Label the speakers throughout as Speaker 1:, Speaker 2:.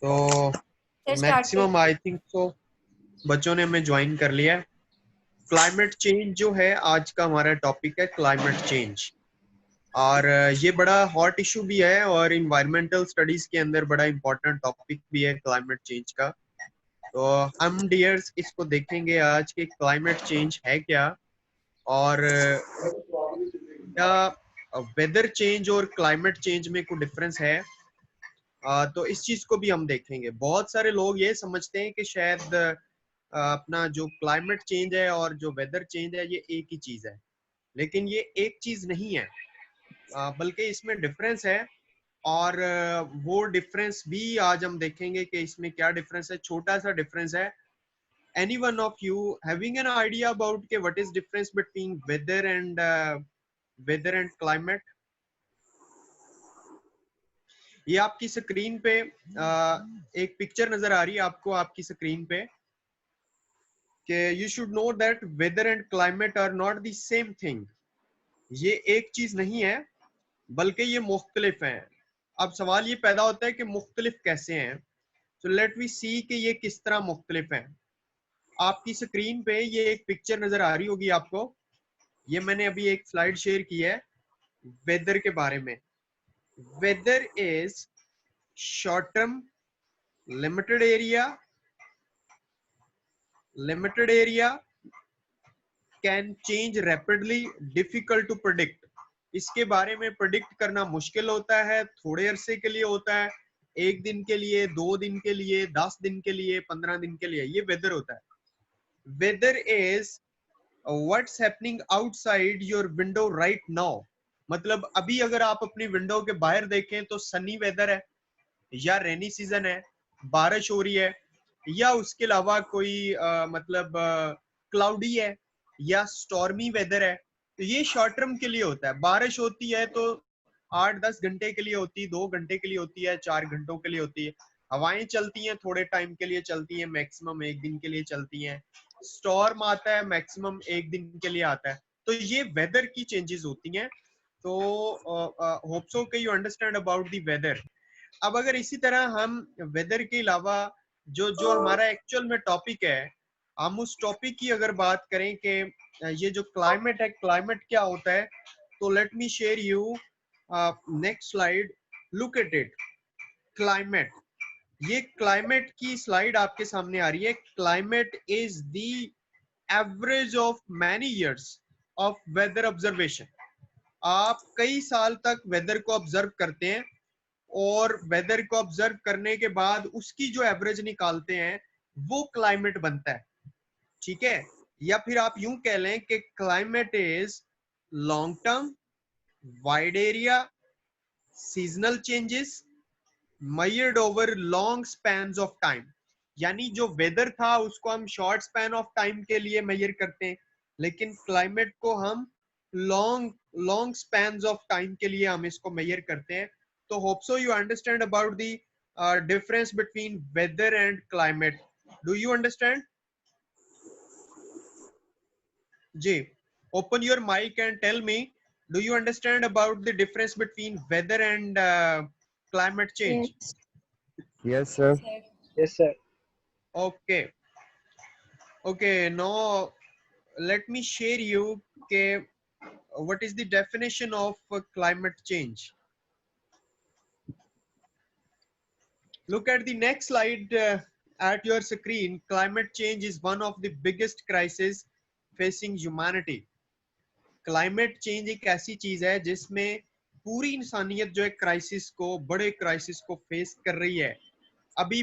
Speaker 1: तो
Speaker 2: sir start
Speaker 1: maximum I think तो बच्चों ने हमें ज्वाइन कर लिया है। क्लाइमेट चेंज जो है आज का हमारा टॉपिक है, क्लाइमेट चेंज। और ये बड़ा हॉट इशू भी है और इन्वायरमेंटल स्टडीज के अंदर बड़ा इंपॉर्टेंट टॉपिक भी है क्लाइमेट चेंज का। तो हम डियर्स इसको देखेंगे आज कि क्लाइमेट चेंज है क्या, और क्या वेदर चेंज और क्लाइमेट चेंज में कोई डिफरेंस है। तो इस चीज को भी हम देखेंगे। बहुत सारे लोग ये समझते हैं कि शायद अपना जो क्लाइमेट चेंज है और जो वेदर चेंज है ये एक ही चीज है, लेकिन ये एक चीज नहीं है, बल्कि इसमें डिफरेंस है। और वो डिफरेंस भी आज हम देखेंगे कि इसमें क्या डिफरेंस है। छोटा सा डिफरेंस है। Any one of you having an idea about के what is difference between weather and climate? ये आपकी स्क्रीन पे एक पिक्चर नजर आ रही है आपको, आपकी स्क्रीन पे, कि you should know that weather and climate are not the same thing. ये एक चीज नहीं है, बल्कि ये मुख्तलिफ हैं। अब सवाल ये पैदा होता है कि मुख्तलिफ कैसे हैं। तो लेट वी सी कि ये किस तरह मुख्तलिफ हैं। आपकी स्क्रीन पे ये एक पिक्चर नजर आ रही होगी आपको। ये मैंने अभी एक स्लाइड शेयर की है वेदर के बारे में। Weather is short term, limited area, can change rapidly, difficult to predict. इसके बारे में प्रिडिक्ट करना मुश्किल होता है, थोड़े अरसे के लिए होता है, एक दिन के लिए, 2 दिन के लिए, 10 दिन के लिए, 15 दिन के लिए। ये वेदर होता है। Weather is what's happening outside your window right now. मतलब अभी अगर आप अपनी विंडो के बाहर देखें तो सनी वेदर है, या रेनी सीजन है, बारिश हो रही है, या उसके अलावा कोई मतलब क्लाउडी है, या स्टॉर्मी वेदर है। तो ये शॉर्ट टर्म के लिए होता है। बारिश होती है तो 8-10 घंटे के लिए होती है, 2 घंटे के लिए होती है, 4 घंटों के लिए होती है। हवाएं चलती हैं, थोड़े टाइम के लिए चलती हैं, मैक्सिमम एक दिन के लिए चलती हैं। स्टॉर्म आता है, मैक्सिमम एक दिन के लिए आता है। तो ये वेदर की चेंजेस होती हैं। तो होप सो कि you understand about the weather. अब अगर इसी तरह हम वेदर के अलावा जो जो हमारा एक्चुअल में टॉपिक है, हम उस टॉपिक की अगर बात करें कि ये जो क्लाइमेट है, क्लाइमेट क्या होता है, तो let me share you next slide. Look at it. Climate, ये क्लाइमेट की स्लाइड आपके सामने आ रही है। Climate is the average of many years of weather observation. आप कई साल तक वेदर को ऑब्जर्व करते हैं, और वेदर को ऑब्जर्व करने के बाद उसकी जो एवरेज निकालते हैं वो क्लाइमेट बनता है। ठीक है? या फिर आप यूं कह लें कि climate is long term, wide area, seasonal changes measured over long spans of time। यानी जो वेदर था उसको हम शॉर्ट स्पैन ऑफ टाइम के लिए मेजर करते हैं, लेकिन क्लाइमेट को हम long long spans of time के लिए हम इसको मेजर करते हैं। तो hope so you understand about the difference between weather and climate. Do you understand? जी, open your mic and tell me, do you understand about the difference between weather and climate change?
Speaker 2: Yes
Speaker 3: Yes, sir.
Speaker 2: Sir.
Speaker 4: Yes, sir.
Speaker 1: Okay. Okay, now let me share you okay, what is the definition of climate change. Look at the next slide at your screen. Climate change is one of the biggest crises facing humanity. Climate change एक ऐसी चीज है जिसमें पूरी इंसानियत जो है crisis को, बड़े क्राइसिस को फेस कर रही है। अभी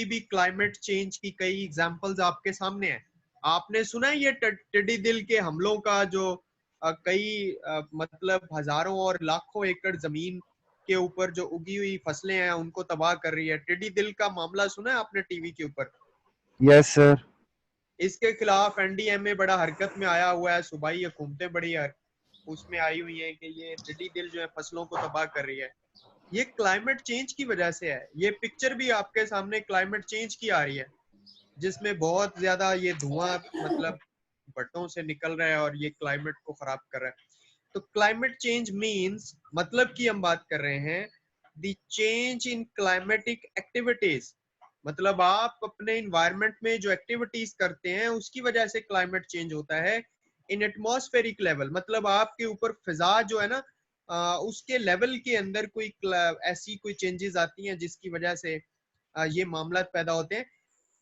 Speaker 1: भी क्लाइमेट चेंज की कई एग्जांपल्स आपके सामने हैं। आपने सुना है ये टिड्डी दिल के हमलों का, जो कई मतलब हजारों और लाखों एकड़ जमीन के ऊपर जो उगी हुई फसलें हैं उनको तबाह कर रही है। टिड्डी दिल का मामला सुना है आपने टीवी के ऊपर?
Speaker 3: Yes, sir.
Speaker 1: इसके खिलाफ एनडीएमए बड़ा हरकत में आया हुआ है, सूबाई हुकूमतें बड़ी उसमें आई हुई है कि ये टिड्डी दिल जो है फसलों को तबाह कर रही है। ये क्लाइमेट चेंज की वजह से है। ये पिक्चर भी आपके सामने क्लाइमेट चेंज की आ रही है, जिसमें बहुत ज्यादा ये धुआं मतलब भट्टों से निकल रहा है और ये क्लाइमेट को खराब कर रहा है। तो क्लाइमेट चेंज मीन्स, मतलब की हम बात कर रहे हैं, the change in climatic activities, मतलब आप अपने इन्वायरमेंट में जो एक्टिविटीज करते हैं उसकी वजह से क्लाइमेट चेंज होता है। इन एटमॉस्फेरिक लेवल, मतलब आपके ऊपर फिजा जो है ना, उसके लेवल के अंदर कोई ऐसी कोई चेंजेस आती हैं जिसकी वजह से ये मामला पैदा होते हैं।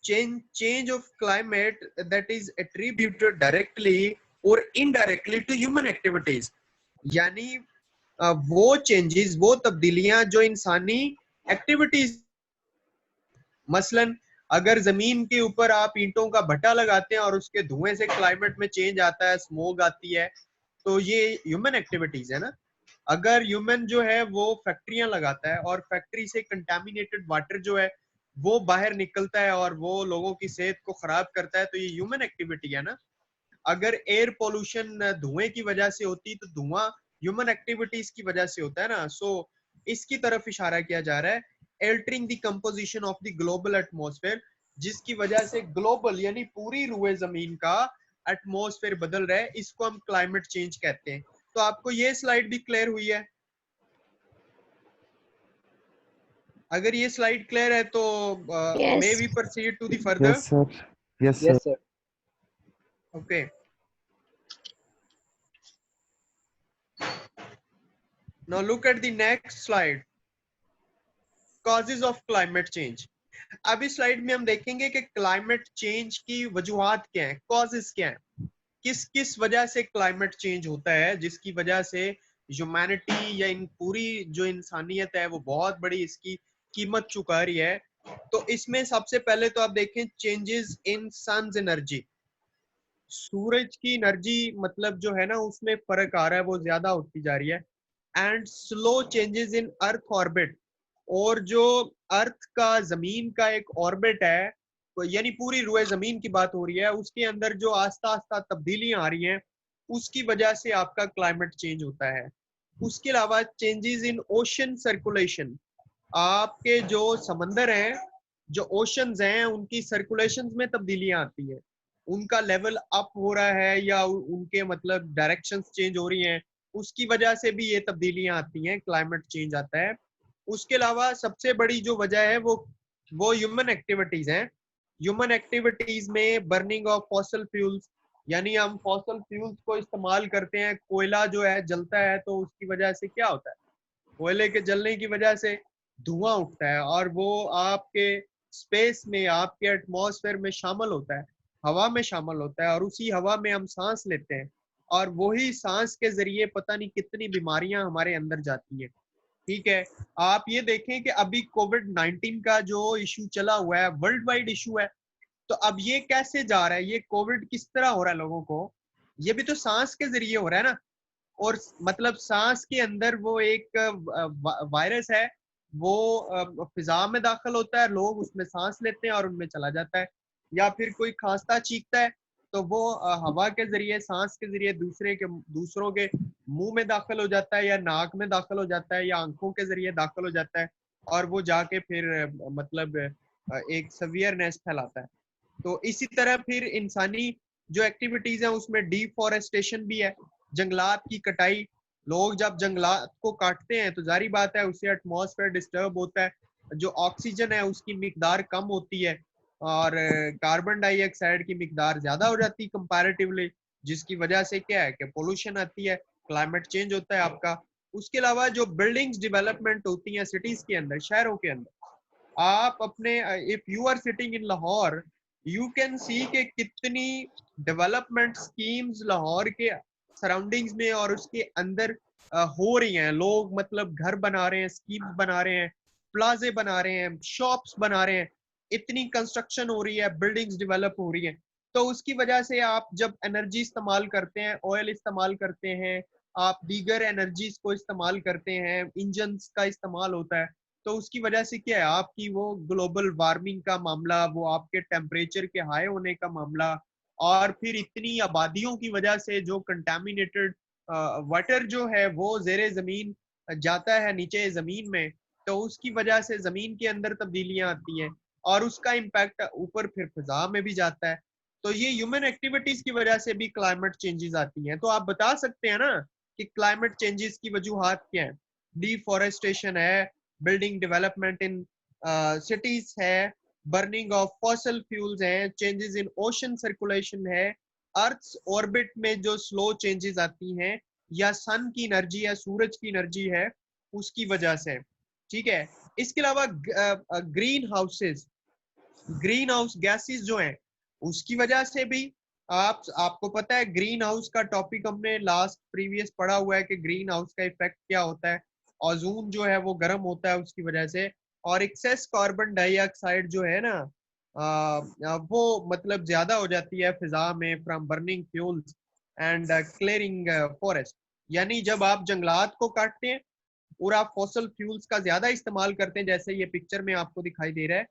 Speaker 1: change of climate that is attributed directly or indirectly to human activities, यानी वो चेंजेस, वो तब्दीलियां जो इंसानी एक्टिविटीज, मसलन अगर जमीन के ऊपर आप ईंटों का भट्टा लगाते हैं और उसके धुएं से क्लाइमेट में चेंज आता है, स्मोक आती है, तो ये ह्यूमन एक्टिविटीज है ना। अगर ह्यूमन जो है वो फैक्ट्रियां लगाता है और फैक्ट्री से कंटामिनेटेड वाटर जो है वो बाहर निकलता है और वो लोगों की सेहत को खराब करता है, तो ये ह्यूमन एक्टिविटी है ना। अगर एयर पोल्यूशन धुएं की वजह से होती तो धुआं ह्यूमन एक्टिविटीज की वजह से होता है ना। सो इसकी तरफ इशारा किया जा रहा है, altering the composition of the global atmosphere, जिसकी वजह से ग्लोबल यानी पूरी रुए जमीन का एटमॉस्फेयर बदल रहा है, इसको हम क्लाइमेट चेंज कहते हैं। तो आपको ये स्लाइड भी क्लियर हुई है? अगर ये स्लाइड क्लियर है तो may
Speaker 2: Yes.
Speaker 1: We proceed to the further.
Speaker 3: Yes, sir. Yes, sir.
Speaker 4: Yes, sir.
Speaker 1: Okay, now look at the next slide, causes of climate change. अब इस स्लाइड में हम देखेंगे कि क्लाइमेट चेंज की वजूहात क्या है, कॉजेज क्या है, किस किस वजह से क्लाइमेट चेंज होता है, जिसकी वजह से ह्यूमैनिटी या इन पूरी जो इंसानियत है वो बहुत बड़ी इसकी कीमत चुका रही है। तो इसमें सबसे पहले तो आप देखें चेंजेस इन सन्स एनर्जी, सूरज की एनर्जी मतलब जो है ना उसमें फर्क आ रहा है, वो ज्यादा होती जा रही है। And slow changes in earth orbit, और जो अर्थ का जमीन का एक ऑर्बिट है, तो यानी पूरी रुए जमीन की बात हो रही है, उसके अंदर जो आस्ता आस्ता तब्दीलियां आ रही हैं उसकी वजह से आपका क्लाइमेट चेंज होता है। उसके अलावा चेंजेस इन ओशन सर्कुलेशन, आपके जो समंदर हैं, जो ओशंस हैं, उनकी सर्कुलेशंस में तब्दीलियां आती हैं, उनका लेवल अप हो रहा है या उनके मतलब डायरेक्शंस चेंज हो रही हैं, उसकी वजह से भी ये तब्दीलियां आती हैं, क्लाइमेट चेंज आता है। उसके अलावा सबसे बड़ी जो वजह है वो ह्यूमन एक्टिविटीज हैं। ह्यूमन एक्टिविटीज में बर्निंग ऑफ फॉसल फ्यूल्स, यानी हम फॉसल फ्यूल्स को इस्तेमाल करते हैं, कोयला जो है जलता है तो उसकी वजह से क्या होता है, कोयले के जलने की वजह से धुआं उठता है और वो आपके स्पेस में, आपके एटमॉस्फेयर में शामिल होता है, हवा में शामिल होता है, और उसी हवा में हम सांस लेते हैं और वही सांस के जरिए पता नहीं कितनी बीमारियां हमारे अंदर जाती हैं। ठीक है, आप ये देखें कि अभी कोविड-19 का जो इशू चला हुआ है वर्ल्ड वाइड इशू है, तो अब ये कैसे जा रहा है, ये कोविड किस तरह हो रहा है लोगों को, ये भी तो सांस के जरिए हो रहा है ना। और मतलब सांस के अंदर वो एक वायरस है, वो फिजा में दाखिल होता है, लोग उसमें सांस लेते हैं और उनमें चला जाता है। या फिर कोई खांसता चीखता है तो वो हवा के जरिए, सांस के जरिए दूसरों के मुंह में दाखिल हो जाता है या नाक में दाखिल हो जाता है या आंखों के जरिए दाखिल हो जाता है, और वो जाके फिर मतलब एक सवियरनेस फैलाता है। तो इसी तरह फिर इंसानी जो एक्टिविटीज है उसमें डिफॉरेस्टेशन भी है, जंगलात की कटाई। लोग जब जंगलात को काटते हैं तो जारी बात है उससे एटमॉस्फेयर डिस्टर्ब होता है, जो ऑक्सीजन है उसकी मिकदार कम होती है और कार्बन डाइऑक्साइड की मिकदार ज्यादा हो जाती है कंपैरेटिवली, जिसकी वजह से क्या है कि पोल्यूशन आती है, क्लाइमेट चेंज होता है आपका। उसके अलावा जो बिल्डिंग्स डेवलपमेंट होती हैं सिटीज के अंदर, शहरों के अंदर, आप अपने if you are sitting in Lahore, you can see के कितनी डेवलपमेंट स्कीम्स लाहौर के सराउंडिंग्स में और उसके अंदर हो रही हैं। लोग मतलब घर बना रहे हैं, स्कीम्स बना रहे हैं, प्लाजे बना रहे हैं, शॉप्स बना रहे हैं, इतनी कंस्ट्रक्शन हो रही है, बिल्डिंग्स डेवलप हो रही हैं। तो उसकी वजह से आप जब एनर्जी इस्तेमाल करते हैं, ऑयल इस्तेमाल करते हैं, आप दीगर एनर्जीज को इस्तेमाल करते हैं, इंजन का इस्तेमाल होता है, तो उसकी वजह से क्या है, आपकी वो ग्लोबल वार्मिंग का मामला, वो आपके टेम्परेचर के हाई होने का मामला, और फिर इतनी आबादियों की वजह से जो कंटामिनेटेड वाटर जो है वो जेरे जमीन जाता है नीचे जमीन में, तो उसकी वजह से जमीन के अंदर तब्दीलियां आती हैं और उसका इम्पैक्ट ऊपर फिर फिजा में भी जाता है। तो ये ह्यूमन एक्टिविटीज की वजह से भी क्लाइमेट चेंजेस आती हैं। तो आप बता सकते हैं ना कि क्लाइमेट चेंजेस की वजूहात क्या है? डिफॉरेस्टेशन है, बिल्डिंग डेवलपमेंट इन सिटीज है, बर्निंग ऑफ फॉसिल फ्यूल्स है, चेंजेस इन ओशन सर्कुलेशन है, अर्थ ऑर्बिट में जो स्लो चेंजेस आती हैं, या सन की एनर्जी या सूरज की एनर्जी है उसकी वजह से। ठीक है, इसके अलावा ग्रीन हाउस गैसेस जो हैं उसकी वजह से भी, आपको पता है ग्रीन हाउस का टॉपिक हमने लास्ट प्रीवियस पढ़ा हुआ है कि ग्रीन हाउस का इफेक्ट क्या होता है। ओजोन जो है वो गर्म होता है उसकी वजह से, और एक्सेस कार्बन डाइऑक्साइड जो है ना वो मतलब ज्यादा हो जाती है फिजा में from burning fuels and clearing forest. यानी जब आप जंगलात को काटते हैं और आप फॉसल फ्यूल्स का ज्यादा इस्तेमाल करते हैं, जैसे ये पिक्चर में आपको दिखाई दे रहा है,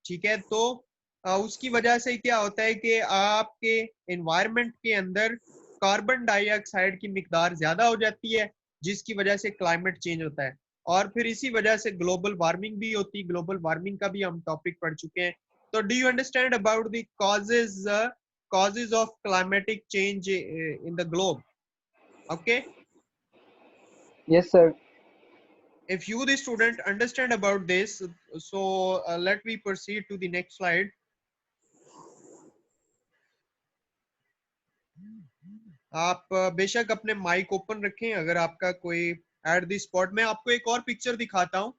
Speaker 1: ठीक है, तो उसकी वजह से क्या होता है कि आपके एनवायरनमेंट के अंदर कार्बन डाइऑक्साइड की मिकदार ज्यादा हो जाती है, जिसकी वजह से क्लाइमेट चेंज होता है, और फिर इसी वजह से ग्लोबल वार्मिंग भी होती है। ग्लोबल वार्मिंग का भी हम टॉपिक पढ़ चुके हैं। तो do you understand about the causes of climatic change in the globe? Okay,
Speaker 2: Yes, sir.
Speaker 1: if you the student understand about this, so let me proceed to the next slide. आप बेशक अपने mic open रखें अगर आपका कोई at the spot. मैं आपको एक और पिक्चर दिखाता हूँ।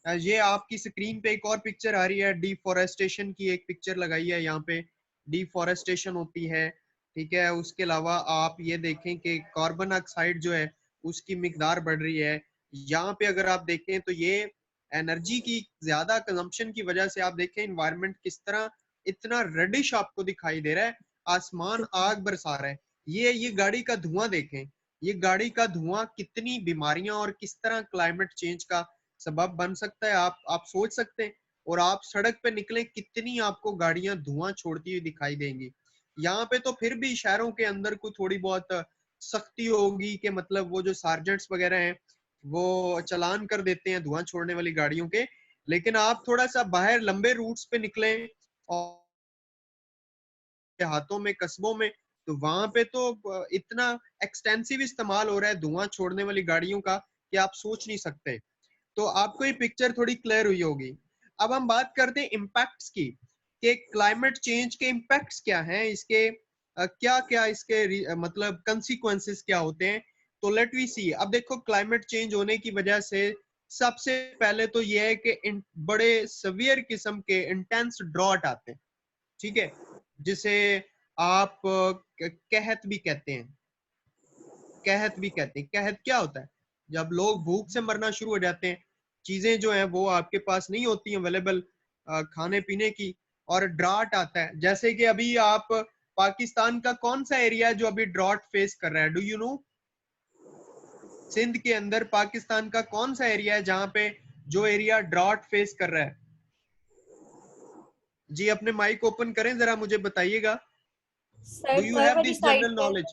Speaker 1: ये आपकी स्क्रीन पे एक और पिक्चर आ रही है, डिफॉरेस्टेशन की एक पिक्चर लगाई है यहाँ पे। डिफॉरेस्टेशन होती है, ठीक है। उसके अलावा आप ये देखें कि कार्बन ऑक्साइड जो है उसकी मिकदार बढ़ रही है। यहाँ पे अगर आप देखें तो ये एनर्जी की ज्यादा कंजम्पशन की वजह से आप देखें इन्वायरमेंट किस तरह इतना रेडिश आपको दिखाई दे रहा है, आसमान आग बरसा रहा है। ये गाड़ी का धुआं देखें, ये गाड़ी का धुआं कितनी बीमारियां और किस तरह क्लाइमेट चेंज का सबब बन सकता है, आप सोच सकते हैं। और आप सड़क पे निकले कितनी आपको गाड़ियां धुआं छोड़ती हुई दिखाई देंगी। यहाँ पे तो फिर भी शहरों के अंदर कोई थोड़ी बहुत सख्ती होगी कि मतलब वो जो सार्जेंट्स वगैरह हैं वो चलान कर देते हैं धुआं छोड़ने वाली गाड़ियों के। लेकिन आप थोड़ा सा बाहर लंबे रूट्स पे निकले और देहातों में, कस्बों में, तो वहां पे तो इतना एक्सटेंसिव इस्तेमाल हो रहा है धुआं छोड़ने वाली गाड़ियों का कि आप सोच नहीं सकते। तो आपको ये पिक्चर थोड़ी क्लियर हुई होगी। अब हम बात करते हैं इम्पैक्ट्स की, कि क्लाइमेट चेंज के इम्पैक्ट्स क्या हैं, इसके क्या क्या इसके मतलब कंसिक्वेंसेस क्या होते हैं। तो लेट वी सी। अब देखो क्लाइमेट चेंज होने की वजह से सबसे पहले तो ये है कि बड़े सवियर किस्म के इंटेंस ड्रॉट आते हैं, ठीक है, जिसे आप कहत भी कहते हैं। कहत भी कहते हैं। कहत क्या होता है? जब लोग भूख से मरना शुरू हो जाते हैं, चीजें जो है वो आपके पास नहीं होती अवेलेबल खाने पीने की, और ड्राट आता है। जैसे कि अभी आप पाकिस्तान का कौन सा एरिया है जो अभी ड्रॉट फेस कर रहा है, डू यू नो? सिंध के अंदर पाकिस्तान का कौन सा एरिया है जहां पे जो एरिया ड्रॉट फेस कर रहा है? जी अपने माइक ओपन करें जरा, मुझे बताइएगा। डू
Speaker 4: सर
Speaker 1: यू
Speaker 4: थर
Speaker 1: हैव
Speaker 4: वाली
Speaker 1: दिस
Speaker 4: साइड
Speaker 1: जनरल
Speaker 4: पे।
Speaker 1: नॉलेज?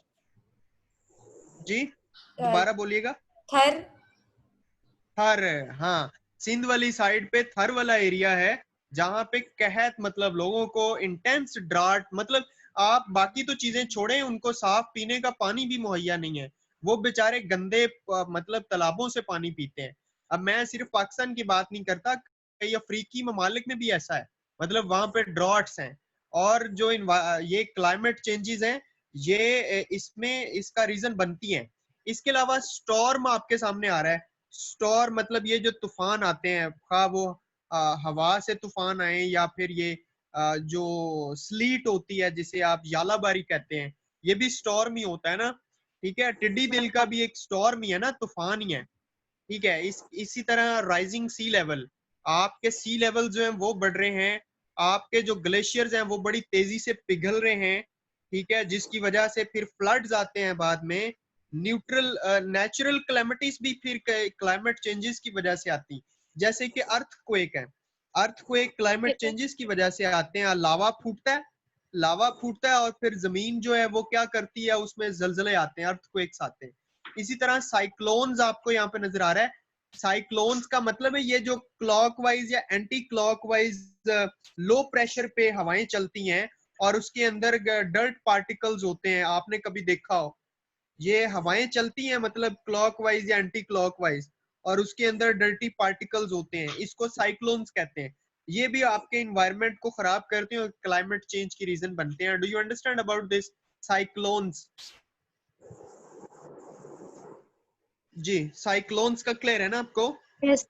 Speaker 1: जी दोबारा बोलिएगा।
Speaker 4: थर।
Speaker 1: थर, हाँ, सिंध वाली साइड पे थर वाला एरिया है जहां पे कहत मतलब लोगों को इंटेंस ड्राट, मतलब आप बाकी तो चीजें छोड़ें, उनको साफ पीने का पानी भी मुहैया नहीं है। वो बेचारे गंदे मतलब तालाबों से पानी पीते हैं। अब मैं सिर्फ पाकिस्तान की बात नहीं करता, कई अफ्रीकी ममालिक में भी ऐसा है, मतलब वहां पे ड्रॉट्स हैं। और जो ये क्लाइमेट चेंजेस हैं ये इसमें इसका रीजन बनती हैं। इसके अलावा स्टॉर्म आपके सामने आ रहा है। स्टॉर्म मतलब ये जो तूफान आते हैं, खा वो हवा से तूफान आए या फिर ये जो स्लीट होती है जिसे आप यालाबारी कहते हैं, ये भी स्टॉर्म ही होता है ना, ठीक है। टिड्डी दिल का भी एक स्टॉर्म ही है ना, तूफान ही है, ठीक है। इसी तरह राइजिंग सी लेवल, आपके सी लेवल जो है वो बढ़ रहे हैं, आपके जो ग्लेशियर्स हैं वो बड़ी तेजी से पिघल रहे हैं, ठीक है, जिसकी वजह से फिर फ्लड्स आते हैं बाद में। न्यूट्रल नेचुरल क्लैमिटीज भी फिर क्लाइमेट चेंजेस की वजह से आती, जैसे कि अर्थक्वेक है। अर्थक्वेक क्लाइमेट चेंजेस की वजह से आते हैं। लावा फूटता है, लावा फूटता है और फिर जमीन जो है वो क्या करती है, उसमें जलजले आते हैं, अर्थक्वेक्स आते हैं। इसी तरह साइक्लोन्स आपको यहाँ पे नजर आ रहा है। साइक्लोन्स का मतलब है ये जो क्लॉकवाइज या एंटी क्लॉकवाइज लो प्रेशर पे हवाएं चलती हैं और उसके अंदर डर्ट पार्टिकल्स होते हैं, आपने कभी देखा हो, ये हवाएं चलती हैं मतलब क्लॉकवाइज या एंटी क्लॉकवाइज, और उसके अंदर डर्टी पार्टिकल्स होते हैं, इसको साइक्लोन्स कहते हैं। ये भी आपके इन्वायरमेंट को खराब करते हैं और क्लाइमेट चेंज की रीजन बनते हैं। Do you understand about this cyclones? जी, साइक्लोन्स का क्लियर है ना आपको?
Speaker 4: यस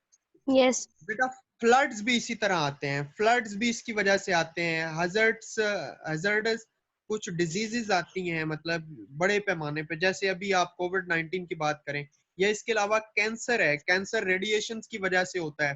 Speaker 4: यस
Speaker 1: बेटा फ्लड्स भी इसी तरह आते हैं, फ्लड्स भी इसकी वजह से आते हैं। हजर्डस कुछ डिजीजेस आती हैं, मतलब बड़े पैमाने पे, जैसे अभी आप कोविड-19 की बात करें, या इसके अलावा कैंसर है, कैंसर रेडिएशन की वजह से होता है।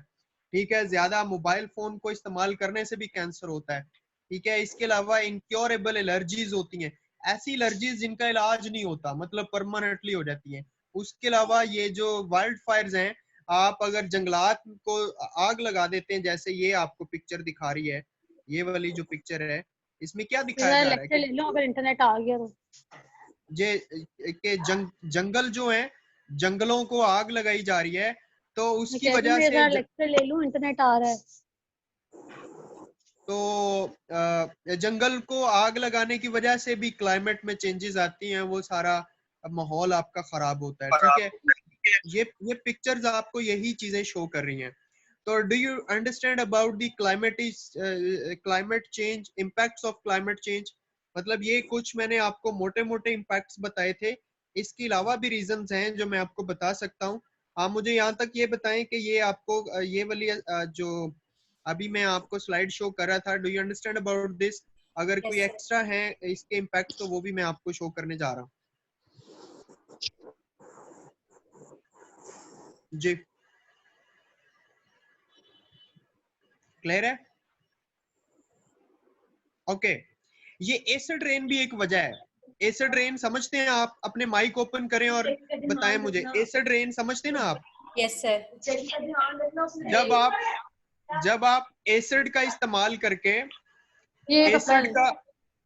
Speaker 1: ठीक है, ज्यादा मोबाइल फोन को इस्तेमाल करने से भी कैंसर होता है। ठीक है, इसके अलावा इनक्योरेबल एलर्जीज होती हैं, ऐसी एलर्जीज जिनका इलाज नहीं होता, मतलब परमानेंटली हो जाती हैं। उसके अलावा ये जो वाइल्ड फायर्स हैं, आप अगर जंगलात को आग लगा देते हैं, जैसे ये आपको पिक्चर दिखा रही है, ये वाली जो पिक्चर है, इसमें क्या दिखाया जा रहा है
Speaker 4: लेक्चर ले लो अगर इंटरनेट आ गया तो।
Speaker 1: ये के जंगल जो है, जंगलों को आग लगाई जा रही है, तो उसकी वजह से
Speaker 4: लेक्चर ले लूं, इंटरनेट आ रहा है।
Speaker 1: तो जंगल को आग लगाने की वजह से भी क्लाइमेट में चेंजेस आती हैं, वो सारा माहौल आपका खराब होता है। ठीक है, ये पिक्चर्स आपको यही चीजें शो कर रही हैं। तो do you understand about the climate change, impacts of climate change? मतलब ये कुछ मैंने आपको मोटे मोटे इम्पैक्ट्स बताए थे, इसके अलावा भी रीजंस हैं जो मैं आपको बता सकता हूँ। आप मुझे यहाँ तक ये बताएं कि ये आपको ये वाली जो अभी मैं आपको स्लाइड शो कर रहा था, do you understand about this? अगर कोई एक्स्ट्रा है इसके इम्पैक्ट, तो वो भी मैं आपको शो करने जा रहा हूँ। जी, क्लियर है? ओके, ये एसिड रेन भी एक वजह है। एसिड रेन समझते हैं आप? अपने माइक ओपन करें और बताएं मुझे, एसिड रेन समझते हैं ना आप?
Speaker 5: Yes sir.
Speaker 1: जब आप एसिड का इस्तेमाल करके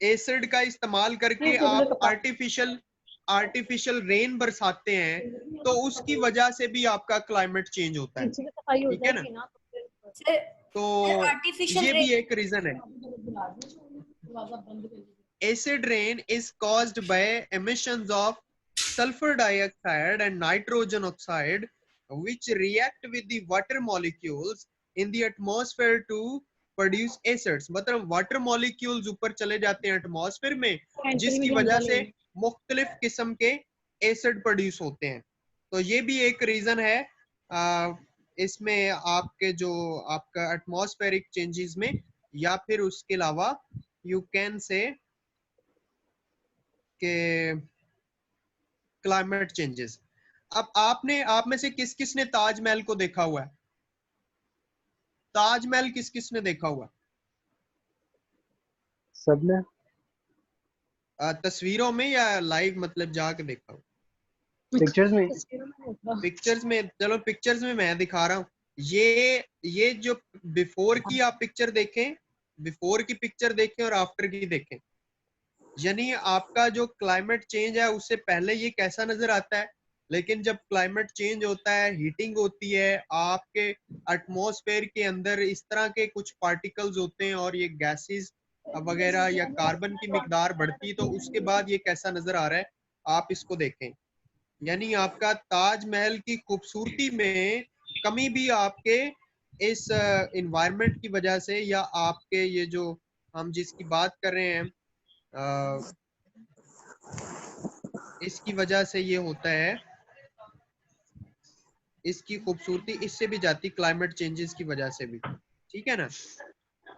Speaker 1: एसिड का इस्तेमाल करके आप आर्टिफिशियल रेन बरसाते हैं, तो उसकी वजह से भी आपका क्लाइमेट चेंज होता है। ठीक है ना? तो ये भी एक रीजन है। Acid rain is caused by emissions of sulfur dioxide and nitrogen oxide, which react with the water molecules in the atmosphere to produce acids। मतलब वाटर मॉलिक्यूल्स ऊपर चले जाते हैं एटमॉस्फेयर में, जिसकी वजह से मुख्तलिफ किस्म के एसिड प्रोड्यूस होते हैं। तो ये भी एक रीजन है इसमें, आपके जो आपका एटमॉस्फेरिक चेंजेस में, या फिर उसके अलावा यू कैन से के क्लाइमेट चेंजेस। अब आप में से किस किस ने ताजमहल को देखा हुआ है? ताजमहल किस किस ने देखा हुआ?
Speaker 2: सबने।
Speaker 1: तस्वीरों में या लाइव, मतलब जाके देखा हुआ?
Speaker 2: पिक्चर्स में।
Speaker 1: पिक्चर्स में, चलो पिक्चर्स में मैं दिखा रहा हूँ। ये जो बिफोर की आप पिक्चर देखें, बिफोर की पिक्चर देखें और आफ्टर की देखें, यानी आपका जो क्लाइमेट चेंज है उससे पहले ये कैसा नजर आता है, लेकिन जब क्लाइमेट चेंज होता है, हीटिंग होती है, आपके एटमॉस्फेयर के अंदर इस तरह के कुछ पार्टिकल्स होते हैं और ये गैसेस वगैरह या कार्बन की मिकदार बढ़ती है, तो उसके बाद ये कैसा नजर आ रहा है, आप इसको देखें। यानी आपका ताजमहल की खूबसूरती में कमी भी आपके इस इन्वायरमेंट की वजह से, या आपके ये जो हम जिसकी बात कर रहे हैं इसकी वजह से ये होता है, इसकी खूबसूरती इससे भी जाती, क्लाइमेट चेंजेस की वजह से भी। ठीक है ना?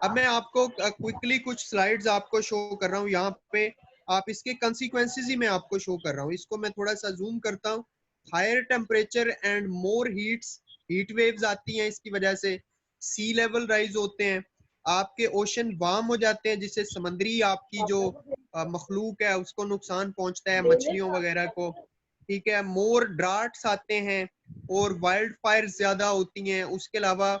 Speaker 1: अब मैं आपको क्विकली कुछ स्लाइड्स आपको शो कर रहा हूँ यहाँ पे, आप इसके कंसिक्वेंसेस ही मैं आपको शो कर रहा हूँ। इसको मैं थोड़ा सा जूम करता हूँ। Higher temperature and more heat waves आती हैं इसकी वजह से, सी लेवल राइज होते हैं, आपके ओशन वार्म हो जाते हैं, जिससे समंदरी आपकी जो मखलूक है उसको नुकसान पहुंचता है, मछलियों वगैरह को। ठीक है, मोर ड्राट्स आते हैं और वाइल्ड फायर ज्यादा होती हैं। उसके अलावा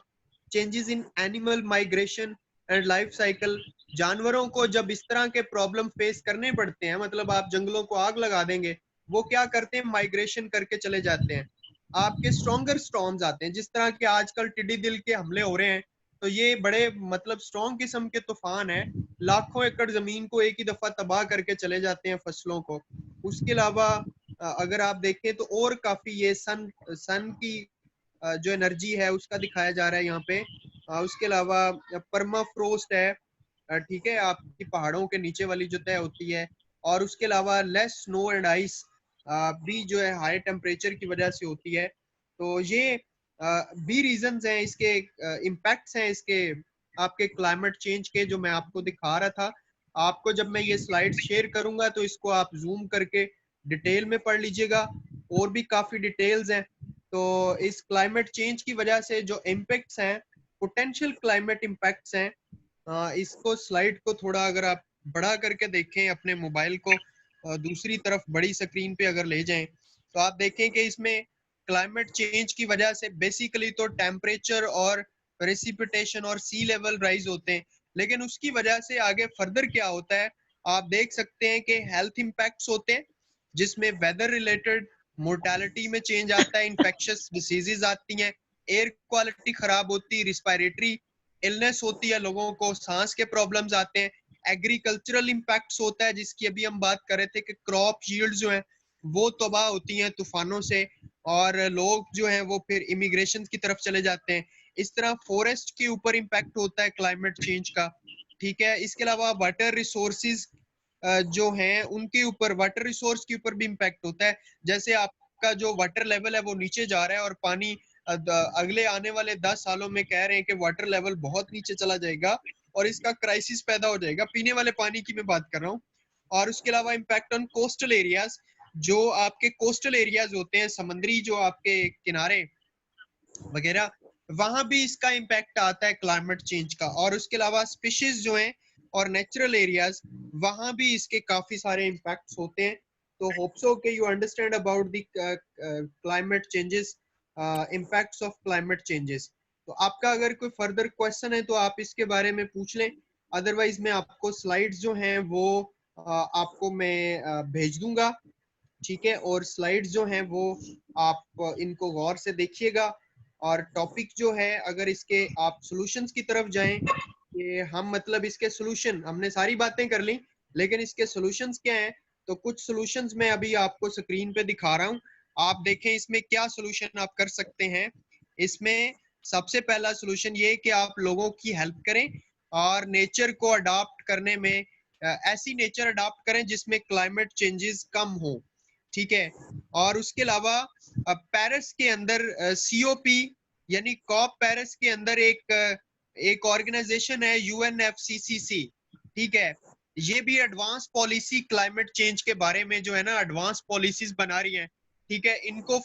Speaker 1: changes in animal migration and life cycle, जानवरों को जब इस तरह के प्रॉब्लम फेस करने पड़ते हैं, मतलब आप जंगलों को आग लगा देंगे, वो क्या करते हैं, माइग्रेशन करके चले जाते हैं। आपके स्ट्रॉन्गर स्टॉर्म्स आते हैं, जिस तरह के आजकल टिड्डी दिल के हमले हो रहे हैं, तो ये बड़े मतलब स्ट्रॉन्ग किस्म के तूफान है, लाखों एकड़ जमीन को एक ही दफा तबाह करके चले जाते हैं, फसलों को। उसके अलावा अगर आप देखें तो और काफी ये सन की जो एनर्जी है उसका दिखाया जा रहा है यहाँ पे। उसके अलावा परमाफ्रोस्ट है, ठीक है, आपकी पहाड़ों के नीचे वाली जो तय होती है। और उसके अलावा लेस स्नो एंड आइस भी जो है हाई टेम्परेचर की वजह से होती है। तो ये भी रीजंस हैं, इसके इम्पैक्ट्स हैं इसके आपके क्लाइमेट चेंज के, जो मैं आपको दिखा रहा था। आपको जब मैं ये स्लाइड्स शेयर करूंगा तो इसको आप जूम करके डिटेल में पढ़ लीजिएगा, और भी काफी डिटेल्स हैं। तो इस क्लाइमेट चेंज की वजह से जो इम्पैक्ट्स हैं, पोटेंशियल क्लाइमेट इम्पैक्ट्स हैं, इसको स्लाइड को थोड़ा अगर आप बड़ा करके देखें, अपने मोबाइल को दूसरी तरफ बड़ी स्क्रीन पे अगर ले जाएं, तो आप देखें कि इसमें क्लाइमेट चेंज की वजह से बेसिकली तो टेम्परेचर और प्रेसिपिटेशन और सी लेवल राइज होते हैं, लेकिन उसकी वजह से आगे फर्दर क्या होता है आप देख सकते हैं कि हेल्थ इम्पैक्ट्स होते हैं, जिसमें वेदर रिलेटेड मोर्टेलिटी में चेंज आता है, इन्फेक्शियस डिसीजेज आती हैं, एयर क्वालिटी खराब होती है, रिस्पायरेटरी इलनेस होती है, लोगों को सांस के प्रॉब्लम्स आते हैं, एग्रीकल्चरल इम्पैक्ट्स होता है, जिसकी अभी हम बात कर रहे थे कि क्रॉप यील्ड जो है वो तबाह होती हैं तूफानों से, और लोग जो हैं वो फिर इमिग्रेशन की तरफ चले जाते हैं। इस तरह फॉरेस्ट के ऊपर इम्पैक्ट होता है क्लाइमेट चेंज का, ठीक है। इसके अलावा वाटर रिसोर्सेज जो हैं उनके ऊपर, वाटर रिसोर्स के ऊपर भी इम्पैक्ट होता है। जैसे आपका जो वाटर लेवल है वो नीचे जा रहा है, और पानी अगले आने वाले 10 सालों में कह रहे हैं कि वाटर लेवल बहुत नीचे चला जाएगा और इसका क्राइसिस पैदा हो जाएगा, पीने वाले पानी की मैं बात कर रहा हूँ। और उसके अलावा इम्पैक्ट ऑन कोस्टल एरियाज, जो आपके कोस्टल एरियाज होते हैं, समुद्री जो आपके किनारे वगैरह, वहां भी इसका इम्पैक्ट आता है क्लाइमेट चेंज का। और उसके अलावा स्पीशीज जो हैं और नेचुरल एरियाज, वहां भी इसके काफी सारे इम्पैक्ट्स होते हैं। तो होप सो कि you understand about the climate changes, impacts of climate changes. तो आपका अगर कोई फर्दर क्वेश्चन है तो आप इसके बारे में पूछ लें, अदरवाइज मैं आपको स्लाइड्स जो हैं वो आपको मैं भेज दूंगा, ठीक है। और स्लाइड्स जो हैं वो आप इनको गौर से देखिएगा। और टॉपिक जो है, अगर इसके आप सॉल्यूशंस की तरफ जाएं कि हम मतलब इसके सॉल्यूशन, हमने सारी बातें कर ली लेकिन इसके सॉल्यूशंस क्या हैं, तो कुछ सॉल्यूशंस मैं अभी आपको स्क्रीन पे दिखा रहा हूं, आप देखें इसमें क्या सॉल्यूशन आप कर सकते हैं। इसमें सबसे पहला सॉल्यूशन ये कि आप लोगों की हेल्प करें और नेचर को अडॉप्ट करने में ऐसी नेचर अडॉप्ट करें जिसमें क्लाइमेट चेंजेस कम हो, ठीक है। और उसके अलावा पेरिस के अंदर सीओपी यानी कॉप पेरिस के अंदर एक ऑर्गेनाइजेशन है यूएनएफसीसीसी, ठीक है। ये भी एडवांस पॉलिसी क्लाइमेट चेंज के बारे में जो है ना एडवांस पॉलिसीज बना रही हैं, ठीक है। इनको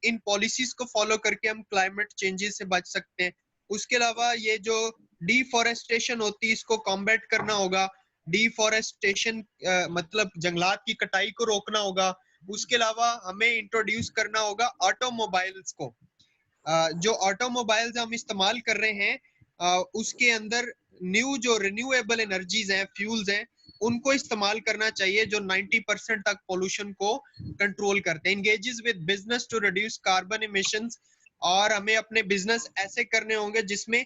Speaker 1: इन पॉलिसीज को फॉलो करके हम क्लाइमेट चेंजेस से बच सकते हैं। उसके अलावा ये जो डिफॉरेस्टेशन होती है इसको कॉम्बैट करना होगा, डिफॉरेस्टेशन मतलब जंगलात की कटाई को रोकना होगा। उसके अलावा हमें इंट्रोड्यूस करना होगा ऑटोमोबाइल्स को, जो ऑटोमोबाइल्स हम इस्तेमाल कर रहे हैं उसके अंदर न्यू जो रिन्यूएबल एनर्जीज हैं, फ्यूल्स हैं, उनको इस्तेमाल करना चाहिए जो 90% तक पोल्यूशन को कंट्रोल करते हैं। Engages with business to reduce carbon emissions, और हमें अपने बिजनेस ऐसे करने होंगे जिसमें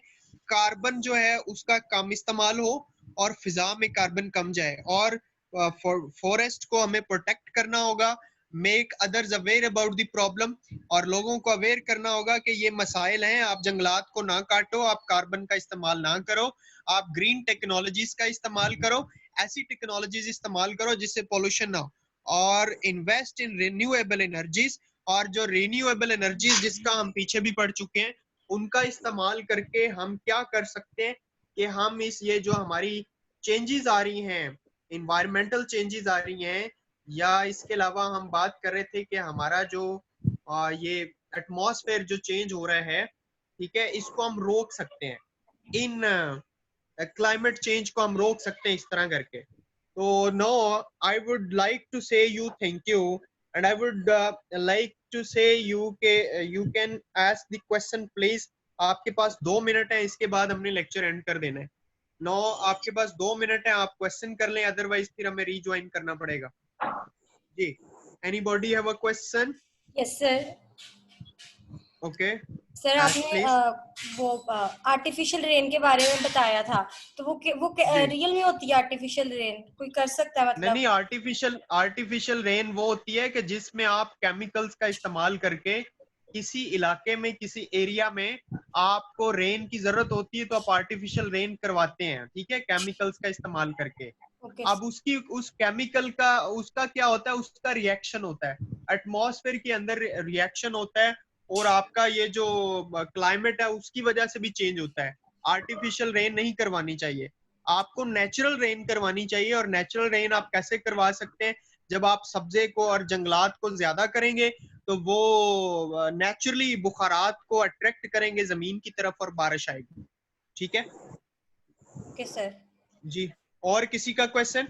Speaker 1: कार्बन जो है उसका कम इस्तेमाल हो और फिजा में कार्बन कम जाए। और फॉरेस्ट को हमें प्रोटेक्ट करना होगा, make others aware about the problem, और लोगों को अवेयर करना होगा कि ये मसाइल हैं, आप जंगलात को ना काटो, आप कार्बन का इस्तेमाल ना करो, आप ग्रीन टेक्नोलॉजीज का इस्तेमाल करो, ऐसी टेक्नोलॉजीज इस्तेमाल करो जिससे पोल्यूशन ना हो। और इन्वेस्ट इन रिन्यूएबल एनर्जीज, और जो रिन्यूएबल एनर्जीज जिसका हम पीछे भी पढ़ चुके हैं, उनका इस्तेमाल करके हम क्या कर सकते हैं कि हम इस ये जो हमारी चेंजेस आ रही हैं, इन्वायरमेंटल चेंजेस आ रही हैं, या इसके अलावा हम बात कर रहे थे कि हमारा जो ये एटमॉस्फेयर जो चेंज हो रहा है, ठीक है, इसको हम रोक सकते हैं, इन क्लाइमेट चेंज को हम रोक सकते हैं इस तरह करके। तो no, I would like to say you thank you, and I would like to say you के you can ask the question please. आपके पास 2 मिनट है, इसके बाद हमने लेक्चर एंड कर देना है। नो, आपके पास 2 मिनट है, आप क्वेश्चन कर लें, अदरवाइज फिर हमें रीज्वाइन करना पड़ेगा जी। Anybody have a question?
Speaker 5: Yes sir.
Speaker 1: Okay
Speaker 5: sir आपने
Speaker 1: प्लीज।
Speaker 5: वो आर्टिफिशियल रेन के बारे में बताया था, तो वो रियल में होती है आर्टिफिशियल रेन? कोई कर सकता है मतलब?
Speaker 1: नहीं, आर्टिफिशियल रेन वो होती है कि जिसमें आप केमिकल्स का इस्तेमाल करके किसी इलाके में, किसी एरिया में आपको रेन की जरूरत होती है तो आप आर्टिफिशियल रेन करवाते हैं, ठीक है, केमिकल्स का इस्तेमाल करके।
Speaker 5: ओके
Speaker 1: अब उस केमिकल का उसका क्या होता है, उसका रिएक्शन होता है, एटमॉस्फेयर के अंदर रिएक्शन होता है, और आपका ये जो क्लाइमेट है उसकी वजह से भी चेंज होता है। आर्टिफिशियल रेन नहीं करवानी चाहिए, आपको नेचुरल रेन करवानी चाहिए। और नेचुरल रेन आप कैसे करवा सकते हैं, जब आप सब्जे को और जंगलात को ज्यादा करेंगे तो वो नेचुरली बुखारात को अट्रैक्ट करेंगे जमीन की तरफ और बारिश आएगी, ठीक है
Speaker 5: ओके सर।
Speaker 1: जी। और किसी का question?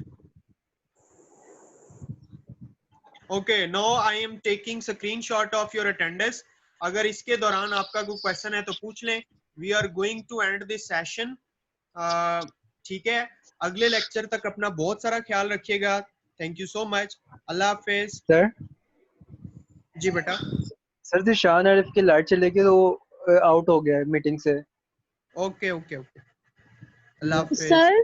Speaker 1: Okay, now I am taking screenshot of your attendance. अगर इसके दौरान आपका कोई क्वेश्चन है तो पूछ लें। We are going to end this session, ठीक है। अगले लेक्चर तक अपना बहुत सारा ख्याल रखिएगा। Thank you so much. अल्लाह हाफिज।
Speaker 2: सर
Speaker 1: जी बेटा।
Speaker 2: सर जी शान आरिफ की लाइट चली गई तो वो आउट हो गया है मीटिंग से।
Speaker 1: ओके ओके ओके, अल्लाह हाफिज।
Speaker 4: सर